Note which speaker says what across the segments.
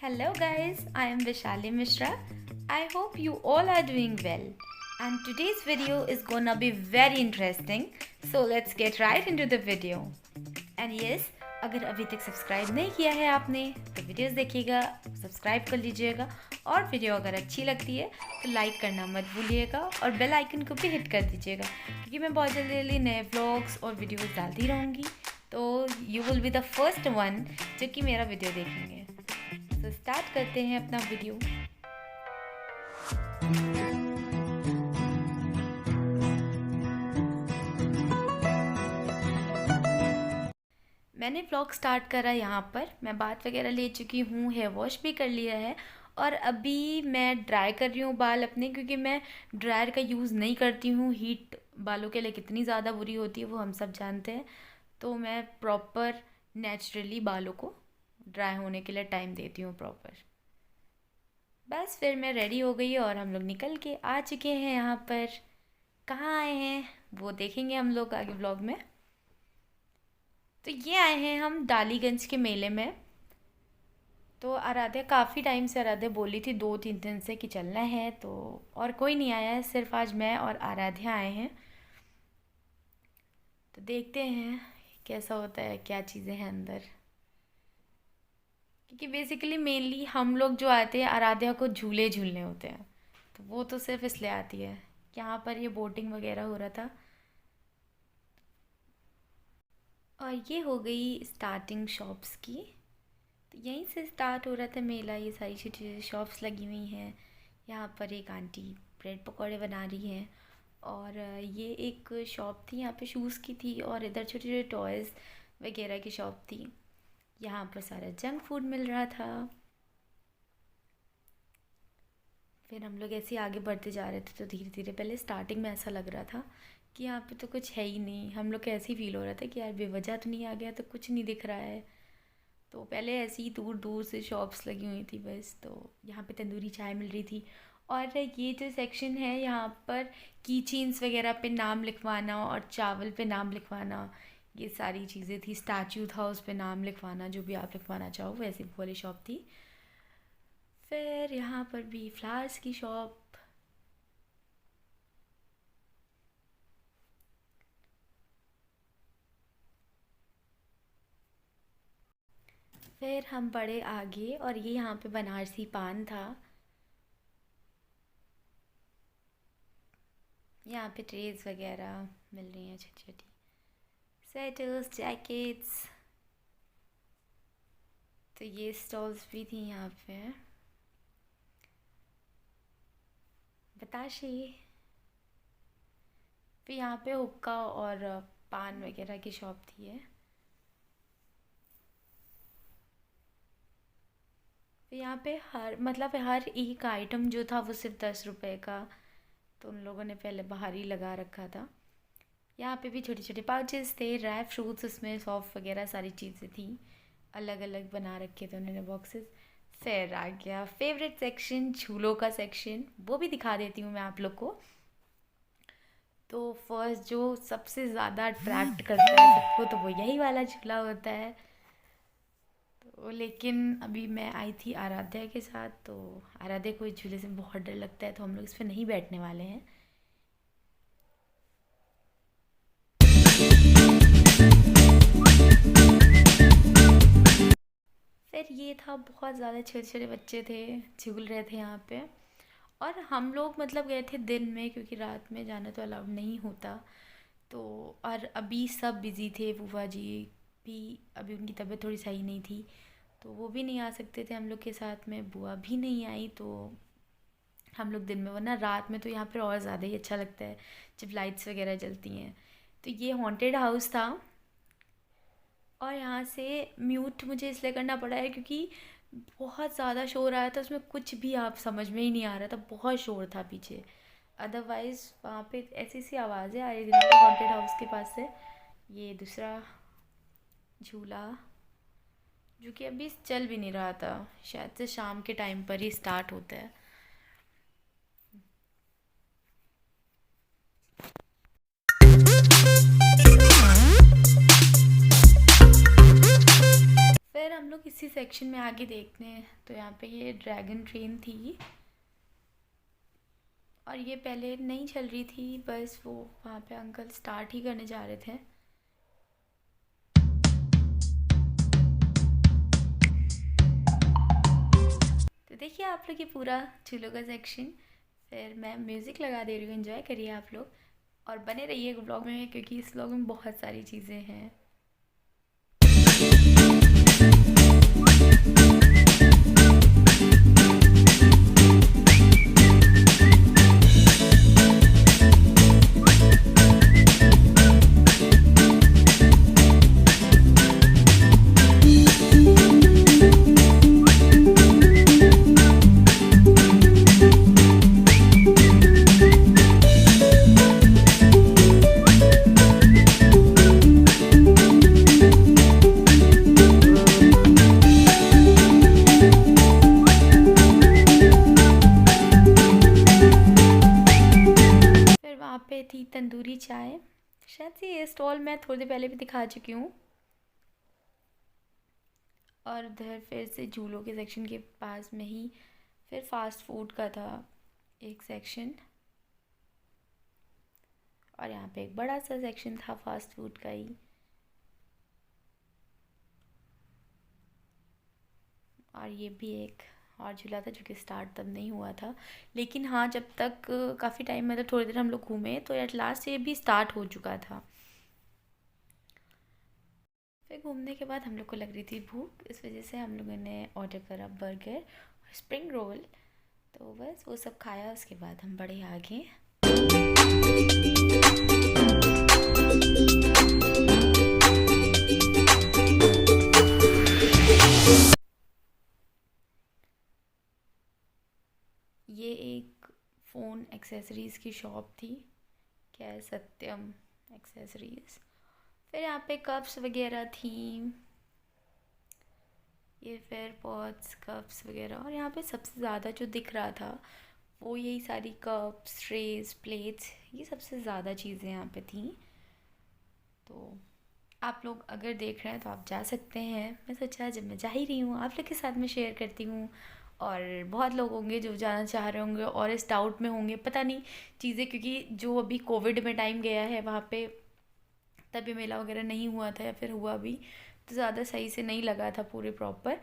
Speaker 1: Hello guys, I am Vishali Mishra. I hope you all are doing well. And today's video is gonna be very interesting. So let's get right into the video. And yes, अगर अभी तक subscribe नहीं किया है आपने तो videos देखिएगा, subscribe कर लीजिएगा और वीडियो अगर अच्छी लगती है तो लाइक करना मत भूलिएगा और बेल आइकन को भी हिट कर दीजिएगा क्योंकि मैं बहुत जल्दी जल्दी नए व्लॉग्स और वीडियोस डालती रहूँगी, तो you will be the first one जो कि मेरा वीडियो देखेंगे। तो स्टार्ट करते हैं अपना वीडियो। मैंने व्लॉग स्टार्ट करा यहाँ पर, मैं बात वगैरह ले चुकी हूँ, हेयर वॉश भी कर लिया है और अभी मैं ड्राई कर रही हूँ बाल अपने, क्योंकि मैं ड्रायर का यूज़ नहीं करती हूँ। हीट बालों के लिए कितनी ज़्यादा बुरी होती है वो हम सब जानते हैं, तो मैं प्रॉपर नेचुरली बालों को ड्राई होने के लिए टाइम देती हूँ प्रॉपर। बस फिर मैं रेडी हो गई और हम लोग निकल के आ चुके हैं यहाँ पर। कहाँ आए हैं वो देखेंगे हम लोग आगे व्लॉग में। तो ये आए हैं हम डालीगंज के मेले में। तो आराध्या काफ़ी टाइम से आराध्या बोली थी 2-3 दिन से कि चलना है, तो और कोई नहीं आया है, सिर्फ आज मैं और आराध्या आए हैं। तो देखते हैं कैसा होता है, क्या चीज़ें हैं अंदर, क्योंकि बेसिकली मेनली हम लोग जो आते हैं आराध्या को झूले झूलने होते हैं, तो वो तो सिर्फ इसलिए आती है। यहाँ पर ये बोटिंग वगैरह हो रहा था और ये हो गई स्टार्टिंग शॉप्स की। तो यहीं से स्टार्ट हो रहा था मेला। ये सारी छोटी छोटी शॉप्स लगी हुई हैं। यहाँ पर एक आंटी ब्रेड पकौड़े बना रही हैं और ये एक शॉप थी, यहाँ पे शूज़ की थी और इधर छोटे छोटे टॉयज़ वगैरह की शॉप थी। यहाँ पर सारा जंक फूड मिल रहा था। फिर हम लोग ऐसे आगे बढ़ते जा रहे थे, तो धीरे धीरे पहले स्टार्टिंग में ऐसा लग रहा था कि यहाँ पे तो कुछ है ही नहीं। हम लोग को ऐसे ही फील हो रहा था कि यार बेवजह तो नहीं आ गया, तो कुछ नहीं दिख रहा है। तो पहले ऐसे ही दूर दूर से शॉप्स लगी हुई थी बस। तो यहाँ पे तंदूरी चाय मिल रही थी और ये जो सेक्शन है यहाँ पर की चेन्स वगैरह पे नाम लिखवाना और चावल पे नाम लिखवाना, ये सारी चीज़ें थी। स्टैचू था, उस पे नाम लिखवाना, जो भी आप लिखवाना चाहो, वैसी वाली शॉप थी। फिर यहाँ पर भी फ्लावर्स की शॉप। फिर हम बढ़े आगे और ये यहाँ पे बनारसी पान था। यहाँ पे ट्रेज वगैरह मिल रही हैं, छोटी छोटी स्वेटर्स, जैकेट्स। तो ये स्टॉल्स भी थी यहाँ पे। बताशे। फिर यहाँ पे हुक्का और पान वगैरह की शॉप थी है। फिर यहाँ पे हर एक आइटम जो था वो सिर्फ 10 रुपए का, तो उन लोगों ने पहले बाहर ही लगा रखा था। यहाँ पे भी छोटे छोटे पाउचेस थे, ड्राई फ्रूट्स, उसमें सॉफ्ट वगैरह सारी चीज़ें थी, अलग अलग बना रखे थे उन्होंने बॉक्सेस। फिर आ गया फेवरेट सेक्शन, झूलों का सेक्शन, वो भी दिखा देती हूँ मैं आप लोग को। तो फर्स्ट जो सबसे ज़्यादा अट्रैक्ट करता है सबको, तो वो यही वाला झूला होता है। तो लेकिन अभी मैं आई थी आराध्या के साथ, तो आराध्या को इस झूले से बहुत डर लगता है, तो हम लोग इस पर नहीं बैठने वाले हैं। फिर ये था, बहुत ज़्यादा छोटे छोटे बच्चे थे, झूल रहे थे यहाँ पे। और हम लोग गए थे दिन में, क्योंकि रात में जाना तो अलाउड नहीं होता। तो और अभी सब बिज़ी थे, बुआ जी भी अभी उनकी तबीयत थोड़ी सही नहीं थी, तो वो भी नहीं आ सकते थे हम लोग के साथ में। बुआ भी नहीं आई, तो हम लोग दिन में, वरना रात में तो यहाँ पर और ज़्यादा ही अच्छा लगता है जब लाइट्स वगैरह जलती हैं। तो ये हॉन्टेड हाउस था और यहाँ से म्यूट मुझे इसलिए करना पड़ा है क्योंकि बहुत ज़्यादा शोर आया था, उसमें कुछ भी आप समझ में ही नहीं आ रहा था, बहुत शोर था पीछे। अदरवाइज़ वहाँ पे ऐसी सी आवाज़ें आ रही थी हॉन्टेड हाउस के पास से। ये दूसरा झूला जो कि अभी चल भी नहीं रहा था, शायद से शाम के टाइम पर ही स्टार्ट होता है। फिर हम लोग इसी सेक्शन में आगे देखते हैं। तो यहाँ पे ये ड्रैगन ट्रेन थी और ये पहले नहीं चल रही थी, बस वो वहाँ पे अंकल स्टार्ट ही करने जा रहे थे। तो देखिए आप लोग ये पूरा झूलों का सेक्शन। फिर मैं म्यूज़िक लगा दे रही हूँ, एंजॉय करिए आप लोग और बने रहिए व्लॉग में, क्योंकि इस व्लॉग में बहुत सारी चीज़ें हैं। वहाँ पे थी तंदूरी चाय, शायद से ये स्टॉल मैं थोड़ी देर पहले भी दिखा चुकी हूँ। और उधर फिर से झूलों के सेक्शन के पास में ही फिर फास्ट फूड का था एक सेक्शन, और यहाँ पे एक बड़ा सा सेक्शन था फास्ट फूड का ही। और ये भी एक और झूला था जो कि स्टार्ट तब नहीं हुआ था, लेकिन हाँ जब तक काफ़ी टाइम मतलब थोड़ी देर हम लोग घूमे तो एट लास्ट ये भी स्टार्ट हो चुका था। फिर घूमने के बाद हम लोग को लग रही थी भूख, इस वजह से हम लोगों ने ऑर्डर करा बर्गर और स्प्रिंग रोल। तो बस वो सब खाया, उसके बाद हम बढ़े आगे। ये एक फ़ोन एक्सेसरीज़ की शॉप थी, क्या है, सत्यम एक्सेसरीज़। फिर यहाँ पे कप्स वगैरह थी, ये फिर पॉट्स कप्स वगैरह। और यहाँ पे सबसे ज़्यादा जो दिख रहा था वो यही सारी कप्स ट्रेज प्लेट्स, ये सबसे ज़्यादा चीज़ें यहाँ पे थी। तो आप लोग अगर देख रहे हैं तो आप जा सकते हैं। मैं सोचा जब मैं जा ही रही हूँ आप लोग के साथ में शेयर करती हूँ। और बहुत लोग होंगे जो जाना चाह रहे होंगे और इस डाउट में होंगे, पता नहीं चीज़ें, क्योंकि जो अभी कोविड में टाइम गया है वहाँ पे तभी मेला वगैरह नहीं हुआ था, या फिर हुआ भी तो ज़्यादा सही से नहीं लगा था पूरे प्रॉपर।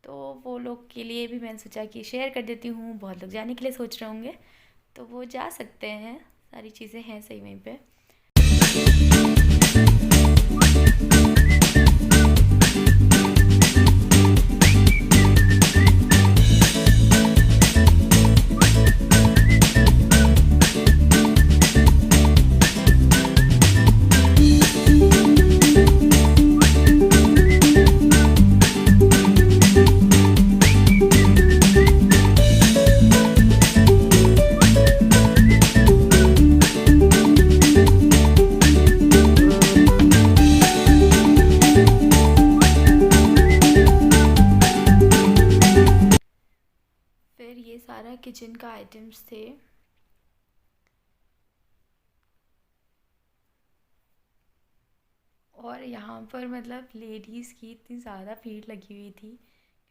Speaker 1: तो वो लोग के लिए भी मैंने सोचा कि शेयर कर देती हूँ। बहुत लोग जाने के लिए सोच रहे होंगे तो वो जा सकते हैं, सारी चीज़ें हैं सही वहीं पे। फिर ये सारा किचन का आइटम्स थे। और यहाँ पर मतलब लेडीज़ की इतनी ज़्यादा भीड़ लगी हुई थी,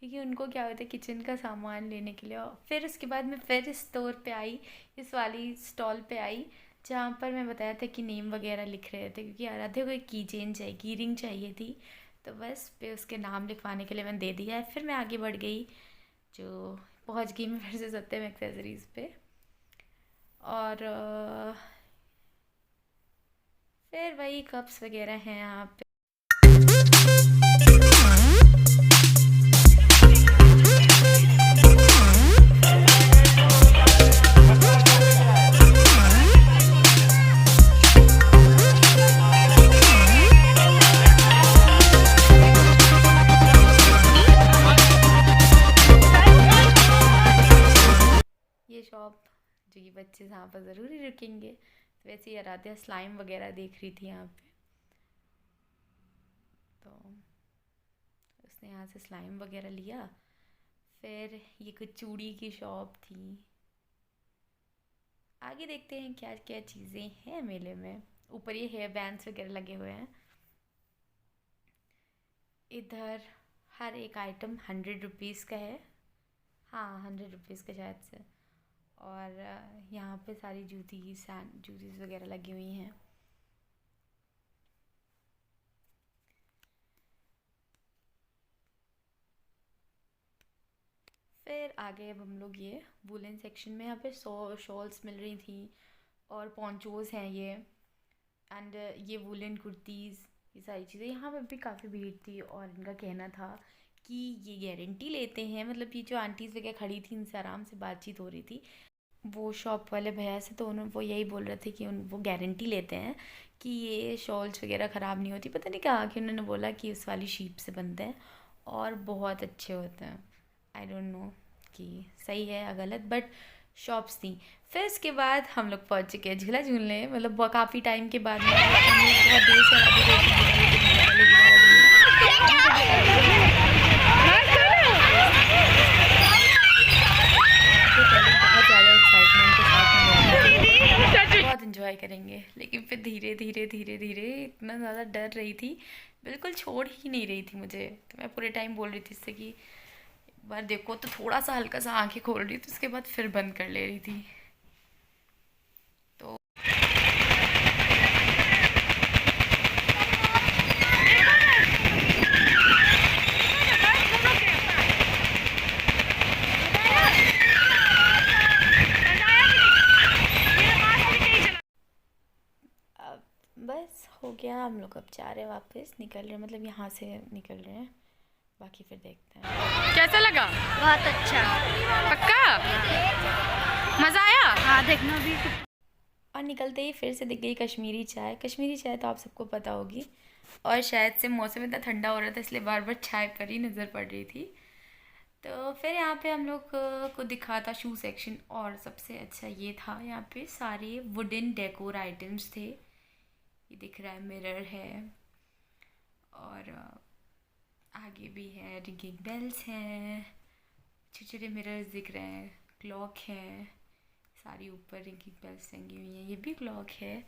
Speaker 1: क्योंकि उनको क्या होता है किचन का सामान लेने के लिए। और फिर उसके बाद मैं फिर इस स्टोर पे आई, इस वाली स्टॉल पे आई जहाँ पर मैं बताया था कि नेम वगैरह लिख रहे थे, क्योंकि आराध्या को एक की चेन चाहिए, की रिंग चाहिए थी। तो बस पे उसके नाम लिखवाने के लिए मैंने दे दिया है। फिर मैं आगे बढ़ गई, जो पहुँच गई मैं फिर से सत्यम एक्सेसरीज़ पे। और फिर वही कप्स वगैरह हैं यहाँ पे। ये शॉप जो ये बच्चे यहाँ पर ज़रूरी रुकेंगे। तो वैसे ही आराध्या स्लाइम वगैरह देख रही थी यहाँ पे, तो उसने यहाँ से स्लाइम वगैरह लिया। फिर ये कुछ चूड़ी की शॉप थी। आगे देखते हैं क्या क्या चीज़ें हैं मेले में। ऊपर ये हेयर बैंड्स वगैरह लगे हुए हैं। इधर हर एक आइटम 100 रुपीज़ का है। हाँ, 100 रुपीज़ का शायद से। और यहाँ पे सारी जूतीज़ वगैरह लगी हुई हैं। फिर आगे अब हम लोग ये वुलन सेक्शन में, यहाँ पे शॉल्स मिल रही थी और पॉन्चोज़ हैं ये, एंड ये वुलन कुर्तीज़, ये सारी चीज़ें। यहाँ पे भी काफ़ी भीड़ थी और इनका कहना था कि ये गारंटी लेते हैं, मतलब ये जो आंटीज़ वगैरह खड़ी थी इनसे आराम से बातचीत हो रही थी वो शॉप वाले भैया से, तो उन्होंने वो यही बोल रहे थे कि वो गारंटी लेते हैं कि ये शॉल्स वगैरह ख़राब नहीं होती। पता नहीं कहा कि उन्होंने बोला कि उस वाली शीप से बनते हैं और बहुत अच्छे होते हैं। आई डोंट नो कि सही है या गलत, बट शॉप्स थी। फिर इसके बाद हम लोग पहुँच चुके हैं झूला झूलने, मतलब काफ़ी टाइम के बाद में बहुत देर से बहुत इन्जॉय करेंगे, लेकिन फिर धीरे धीरे धीरे धीरे इतना ज़्यादा डर रही थी, बिल्कुल छोड़ ही नहीं रही थी मुझे। तो मैं पूरे टाइम बोल रही थी इससे कि एक बार देखो, तो थोड़ा सा हल्का सा आंखें खोल रही थी, उसके बाद फिर बंद कर ले रही थी। तो अब बस हो गया, हम लोग अब जा रहे हैं वापस, निकल रहे हैं, मतलब यहाँ से निकल रहे हैं। बाकी फिर देखते हैं।
Speaker 2: कैसा लगा?
Speaker 3: बहुत अच्छा।
Speaker 2: पक्का मजा आया?
Speaker 3: हाँ, देखना भी।
Speaker 1: और निकलते ही फिर से दिख गई कश्मीरी चाय। कश्मीरी चाय तो आप सबको पता होगी, और शायद से मौसम इतना ठंडा हो रहा था इसलिए बार बार चाय पर ही नज़र पड़ रही थी। तो फिर यहाँ पे हम लोग को दिखा था शू सेक्शन, और सबसे अच्छा ये था, यहाँ पे सारे वुडन डेकोर आइटम्स थे। ये दिख रहा है, मिरर है, और आगे भी है, रिंगिंग बेल्स हैं, छोटे छोटे मिरर्स दिख रहे हैं, क्लॉक है, सारी ऊपर रिंगिंग बेल्स टंगी हुई हैं, ये भी क्लॉक है।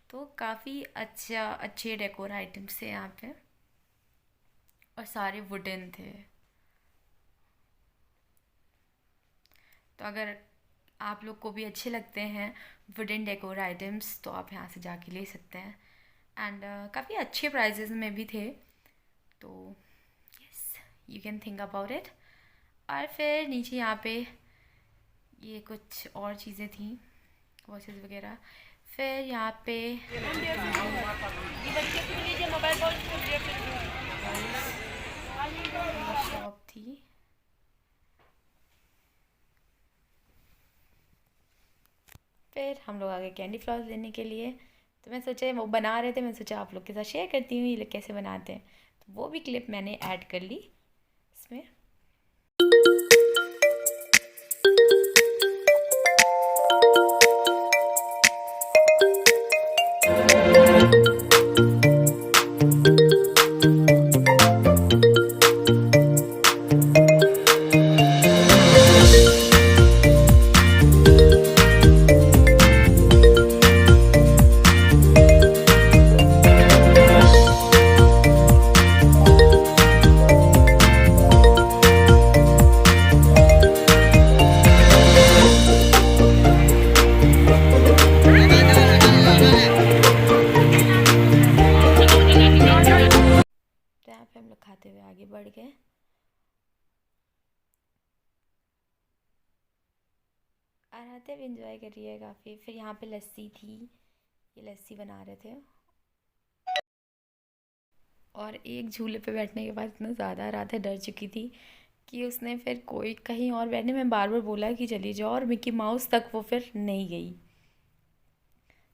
Speaker 1: तो काफ़ी अच्छे डेकोर आइटम्स थे यहाँ पे, और सारे वुडन थे। तो अगर आप लोग को भी अच्छे लगते हैं वुडन डेकोर आइटम्स तो आप यहाँ से जाके ले सकते हैं, एंड काफ़ी अच्छे प्राइजेस में भी थे। तो yes, you can think about it. और फिर नीचे यहाँ पे ये कुछ और चीज़ें थी, वॉचेस वगैरह। फिर यहाँ पे शॉप थी, फिर हम लोग आ गए कैंडी फ्लॉस लेने के लिए। तो मैं सोचा, वो बना रहे थे, मैं सोचा आप लोग के साथ शेयर करती हूँ ये लोग कैसे बनाते हैं। तो वो भी क्लिप मैंने ऐड कर ली इसमें। तो यहाँ पे हम लोग खाते हुए आगे बढ़ गए, और आते हुए इंजॉय कर रही है काफ़ी। फिर यहाँ पे लस्सी थी, ये लस्सी बना रहे थे। और एक झूले पे बैठने के बाद इतना ज़्यादा रात है, डर चुकी थी कि उसने फिर कोई कहीं और बैठने में बार बार बोला कि चली जाओ, और मिक्की माउस तक वो फिर नहीं गई।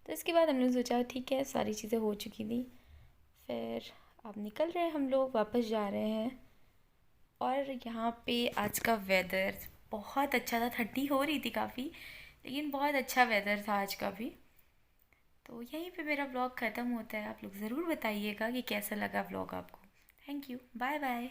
Speaker 1: तो इसके बाद हमने सोचा ठीक है, सारी चीज़ें हो चुकी थी। फिर अब निकल रहे हैं, हम लोग वापस जा रहे हैं। और यहाँ पे आज का वेदर बहुत अच्छा था, ठंडी हो रही थी काफ़ी, लेकिन बहुत अच्छा वेदर था आज का भी। तो यहीं पे मेरा व्लॉग ख़त्म होता है। आप लोग ज़रूर बताइएगा कि कैसा लगा व्लॉग आपको। Thank you, bye bye.